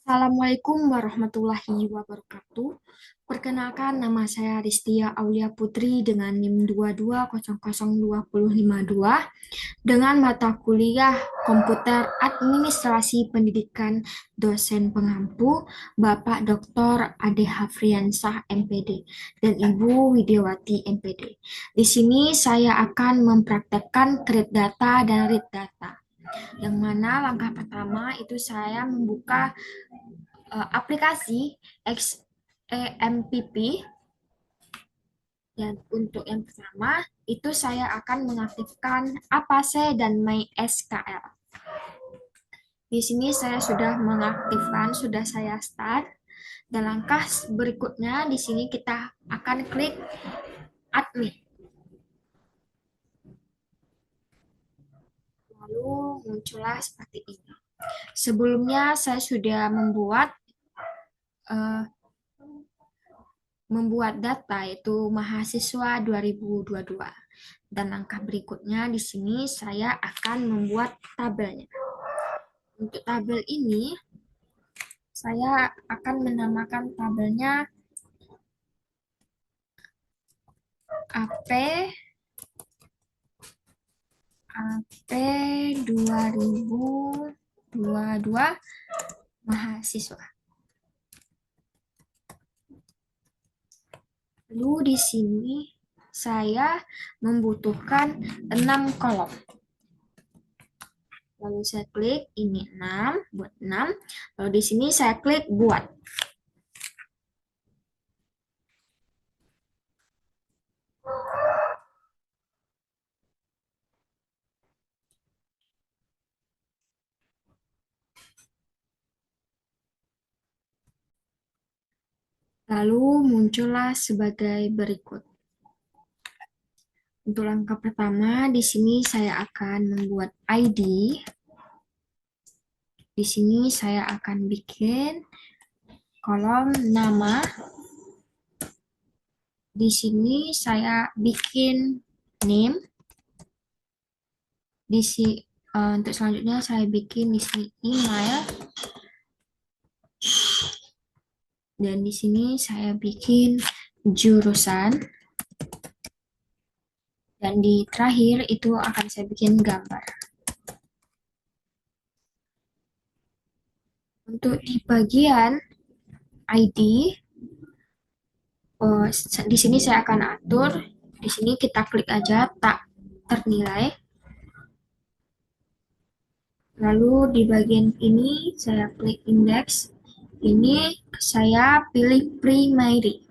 Assalamualaikum warahmatullahi wabarakatuh. Perkenalkan, nama saya Ristia Aulia Putri dengan NIM 2200252 dengan mata kuliah Komputer Administrasi Pendidikan dosen pengampu Bapak Dr. Ade Hafriansah MPD dan Ibu Widiawati MPD. Di sini saya akan mempraktekkan create data dan read data. Yang mana langkah pertama itu saya membuka aplikasi XAMPP. Dan untuk yang pertama, itu saya akan mengaktifkan Apase dan MySQL. Di sini saya sudah mengaktifkan, sudah saya start. Dan langkah berikutnya, di sini kita akan klik admin. Lalu muncullah seperti ini. Sebelumnya saya sudah uh, membuat data yaitu mahasiswa 2022. Dan langkah berikutnya di sini saya akan membuat tabelnya. Untuk tabel ini saya akan menamakan tabelnya AP AP 2022 mahasiswa. Lalu di sini saya membutuhkan 6 kolom. Lalu saya klik ini 6, buat 6. Lalu di sini saya klik buat. Lalu muncullah sebagai berikut. Untuk langkah pertama, di sini saya akan membuat ID. Di sini saya akan bikin kolom nama. Di sini saya bikin name. Di sini untuk selanjutnya saya bikin di sini email. Dan di sini saya bikin jurusan. Dan di terakhir itu akan saya bikin gambar. Untuk di bagian ID, di sini saya akan atur. Di sini kita klik aja tak ternilai. Lalu di bagian ini saya klik index. Ini saya pilih primary.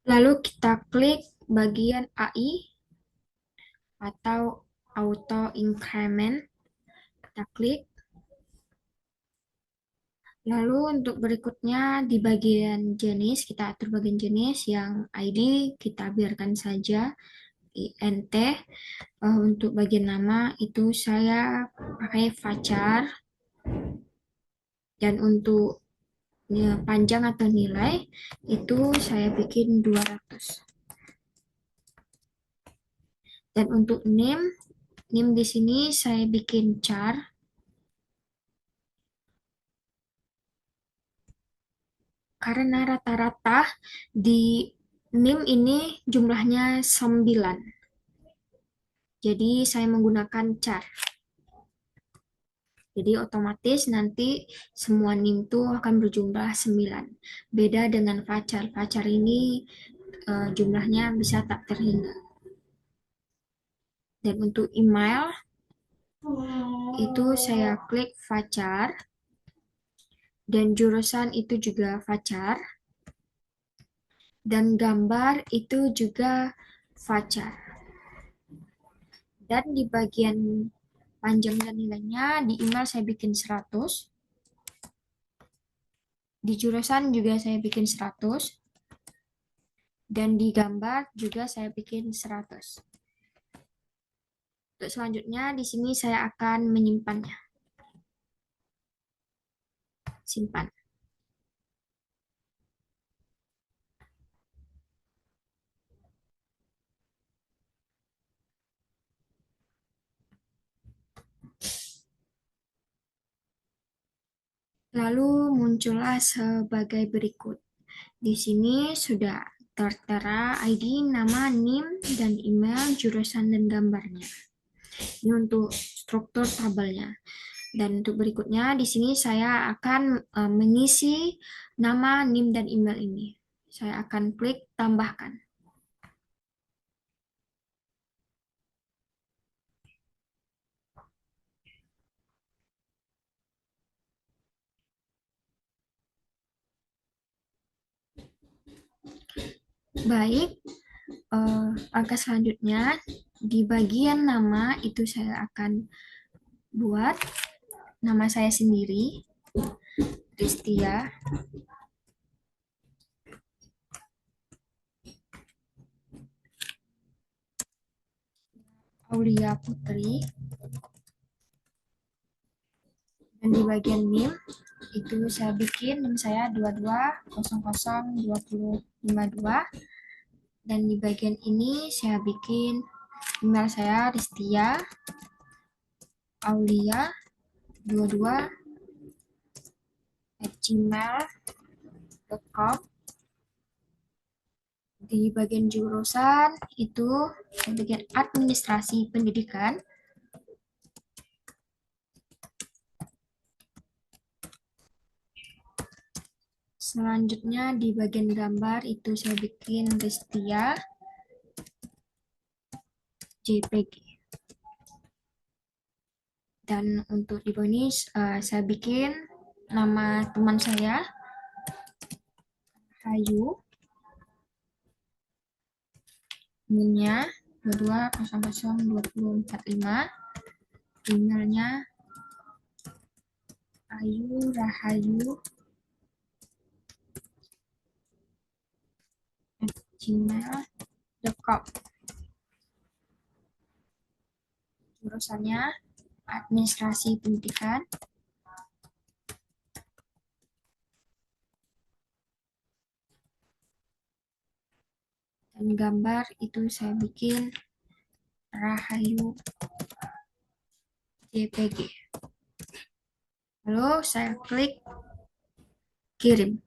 Lalu kita klik bagian AI atau auto increment. Kita klik. Lalu untuk berikutnya di bagian jenis, kita atur bagian jenis yang ID kita biarkan saja INT. Untuk bagian nama itu saya pakai Fajar. Dan untuk panjang atau nilai itu saya bikin 200. Dan untuk name di sini saya bikin char. Karena rata-rata di name ini jumlahnya 9. Jadi saya menggunakan char. Jadi otomatis nanti semua NIM itu akan berjumlah 9. Beda dengan Fajar. Fajar ini jumlahnya bisa tak terhingga. Dan untuk email, itu saya klik Fajar. Dan jurusan itu juga Fajar. Dan gambar itu juga Fajar. Dan di bagian panjang dan nilainya, di email saya bikin 100. Di jurusan juga saya bikin 100. Dan di gambar juga saya bikin 100. Untuk selanjutnya, di sini saya akan menyimpannya. Simpan. Lalu muncullah sebagai berikut. Di sini sudah tertera ID, nama, NIM, dan email, jurusan, dan gambarnya. Ini untuk struktur tabelnya. Dan untuk berikutnya, di sini saya akan mengisi nama, NIM, dan email ini. Saya akan klik tambahkan. Baik, langkah selanjutnya di bagian nama itu saya akan buat nama saya sendiri, Ristia Aulia Putri. Dan di bagian NIM itu saya bikin NIM saya 22002052. Dan di bagian ini saya bikin email saya Ristia Aulia 22@gmail.com. Di bagian jurusan itu saya bikin administrasi pendidikan. Selanjutnya di bagian gambar itu saya bikin Ristia JPG. Dan untuk di bawah ini saya bikin nama teman saya Hayu, NIM-nya 22002045, emailnya Ayu Rahayu gmail.com. Jurusannya administrasi pendidikan. Dan gambar itu saya bikin Rahayu JPG. Lalu saya klik kirim.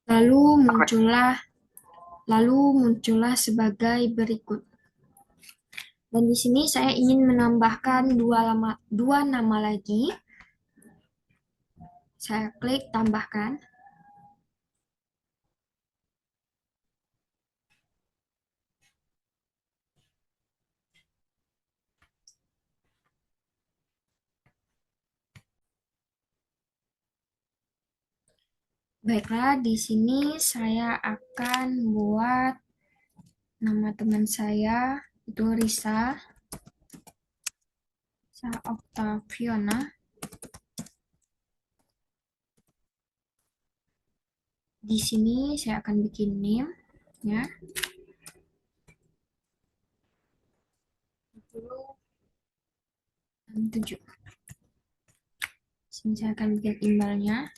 Lalu muncullah sebagai berikut. Dan di sini saya ingin menambahkan dua nama lagi. Saya klik tambahkan. Baiklah, di sini saya akan buat nama teman saya itu Risa Octaviana. Di sini saya akan bikin name ya. 7. Sini saya akan bikin emailnya.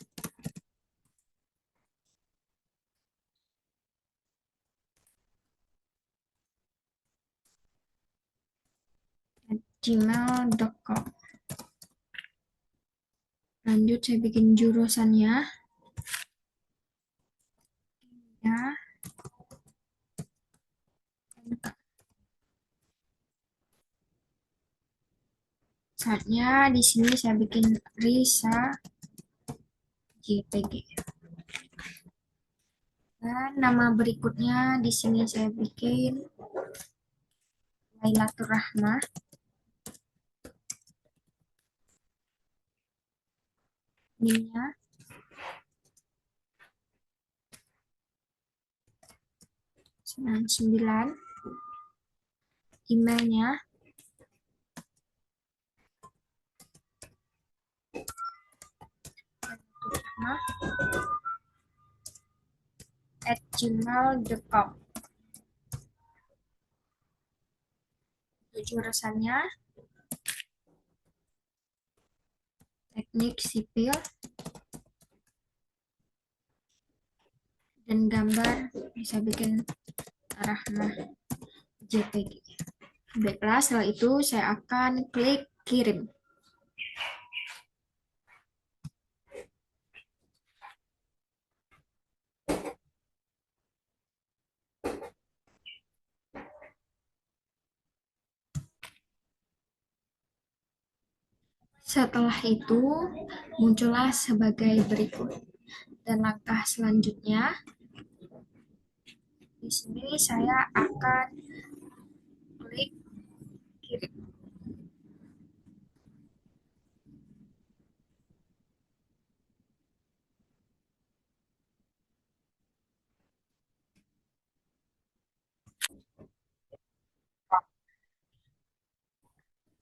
gmail.com. Lanjut saya bikin jurusannya ya. Saatnya di sini saya bikin Risa JPG. Dan nama berikutnya di sini saya bikin Lailatul Rahmah. NIM-nya 99. Emailnya @gmail.com. Jurusannya teknik sipil. dan gambar bisa bikin Rahma JPG. Baiklah, setelah itu saya akan klik kirim. Setelah itu muncullah sebagai berikut. Dan langkah selanjutnya di sini saya akan klik kirim.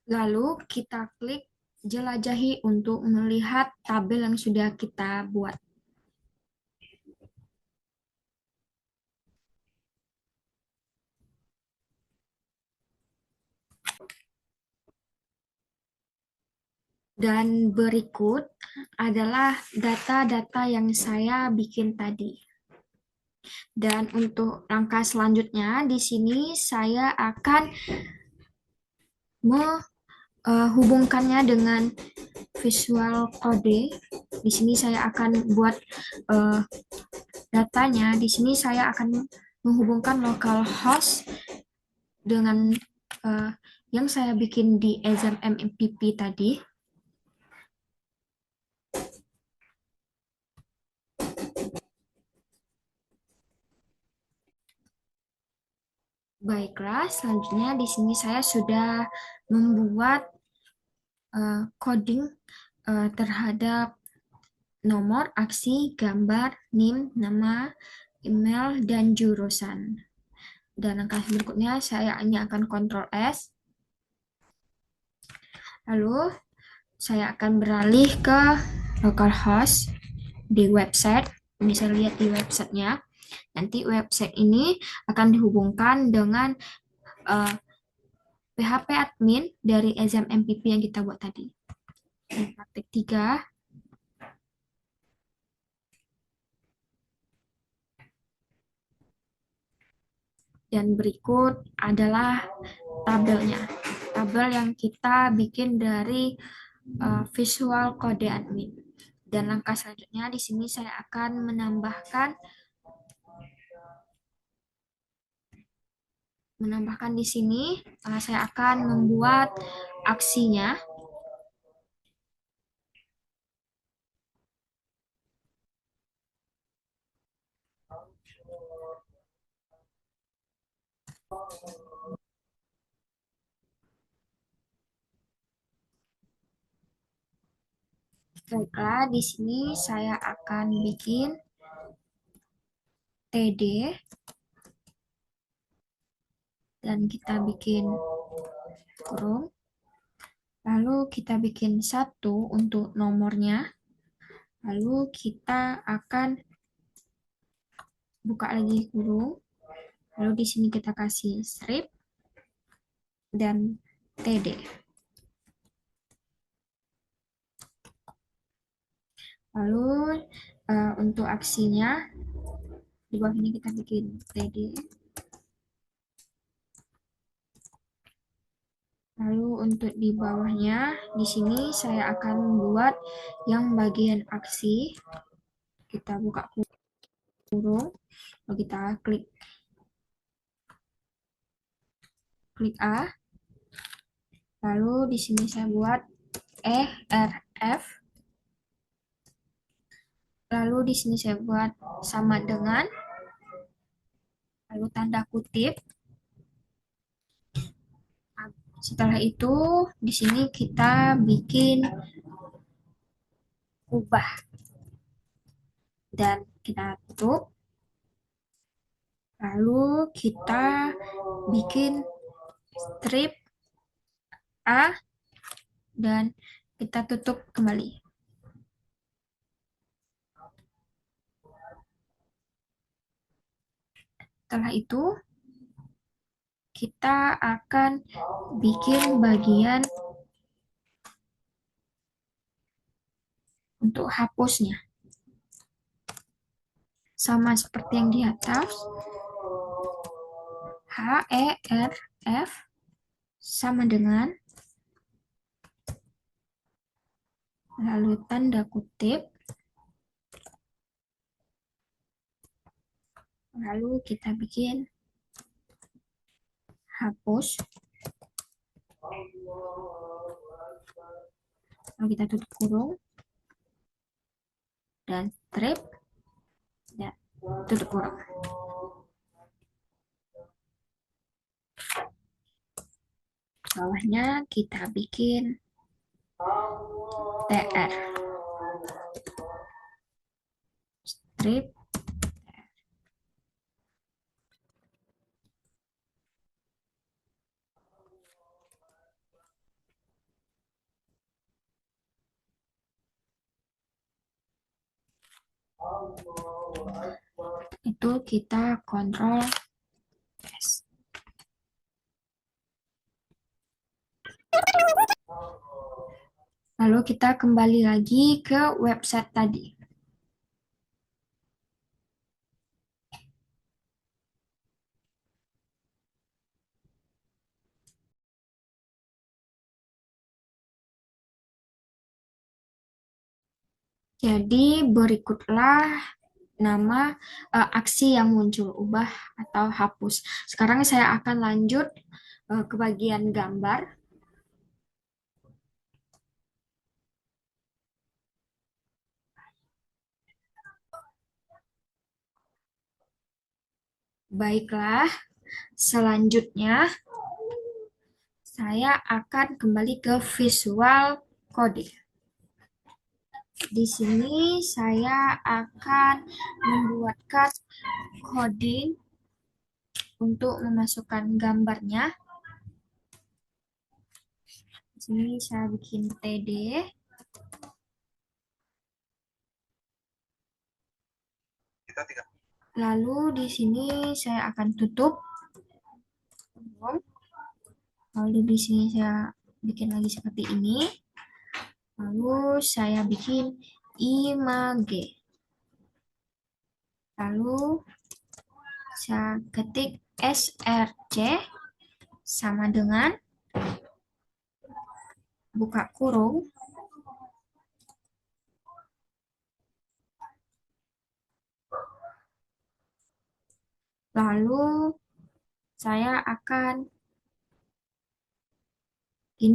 Lalu kita klik jelajahi untuk melihat tabel yang sudah kita buat. Dan berikut adalah data-data yang saya bikin tadi. Dan untuk langkah selanjutnya, di sini saya akan menghubungkannya dengan Visual Code. Di sini saya akan buat datanya. Di sini saya akan menghubungkan localhost dengan yang saya bikin di exam MPP tadi. Baiklah, selanjutnya di sini saya sudah membuat coding terhadap nomor, aksi, gambar, NIM, nama, email, dan jurusan. Dan langkah berikutnya saya hanya akan Ctrl S. Lalu saya akan beralih ke localhost di website. Bisa lihat di websitenya. Nanti website ini akan dihubungkan dengan PHP admin dari exam MPP yang kita buat tadi. Praktik 3. Dan berikut adalah tabelnya. Tabel yang kita bikin dari Visual Code Admin. Dan langkah selanjutnya di sini saya akan menambahkan di sini saya akan membuat aksinya. Baiklah, di sini saya akan bikin TD dan kita bikin kurung. Lalu kita bikin 1 untuk nomornya. Lalu kita akan buka lagi kurung. Lalu di sini kita kasih strip dan TD. Lalu untuk aksinya di bawah ini kita bikin TD. Lalu untuk di bawahnya di sini saya akan membuat yang bagian aksi. Kita buka kurung, lalu kita klik A. Lalu di sini saya buat ERF. Lalu di sini saya buat sama dengan, lalu tanda kutip. Setelah itu di sini kita bikin ubah dan kita tutup. Lalu kita bikin strip A dan kita tutup kembali. Setelah itu kita akan bikin bagian untuk hapusnya. sama seperti yang di atas. HERF sama dengan, lalu tanda kutip, lalu kita bikin hapus, lalu kita tutup kurung, dan strip, dan tutup kurung. Bawahnya kita bikin TR, strip. Itu kita kontrol S. Lalu kita kembali lagi ke website tadi. Jadi berikutlah nama aksi yang muncul, ubah atau hapus. Sekarang saya akan lanjut ke bagian gambar. Baiklah, selanjutnya saya akan kembali ke Visual Code. Di sini saya akan membuatkan coding untuk memasukkan gambarnya. Di sini saya bikin TD. Lalu di sini saya akan tutup. Lalu di sini saya bikin lagi seperti ini. Lalu saya bikin image. Lalu saya ketik src sama dengan buka kurung. Lalu saya akan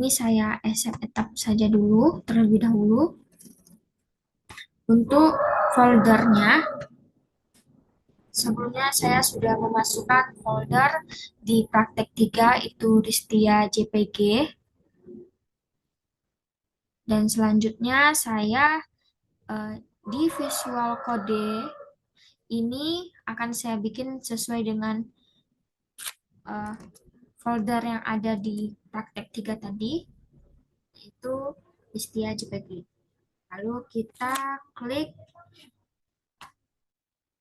saya accept etap saja dulu terlebih dahulu. Untuk foldernya, sebelumnya saya sudah memasukkan folder di praktek 3 itu Ristia JPG. Dan selanjutnya saya di Visual Code ini akan saya bikin sesuai dengan folder yang ada di praktek 3 tadi, yaitu Ristia JPG. Lalu kita klik,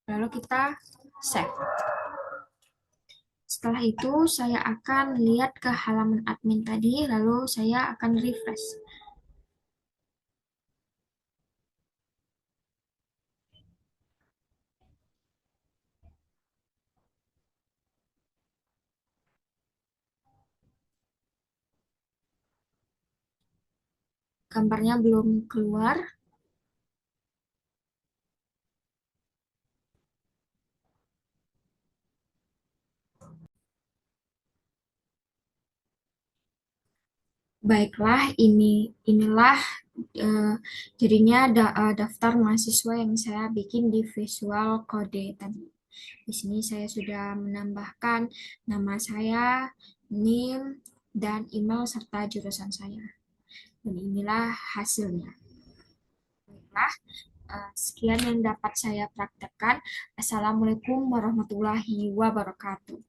lalu kita save. Setelah itu saya akan lihat ke halaman admin tadi, lalu saya akan refresh. Gambarnya belum keluar. Baiklah, inilah jadinya daftar mahasiswa yang saya bikin di Visual Code tadi. Di sini saya sudah menambahkan nama saya, NIM, dan email serta jurusan saya. Dan inilah hasilnya. Baiklah, sekian yang dapat saya praktekkan. Assalamualaikum warahmatullahi wabarakatuh.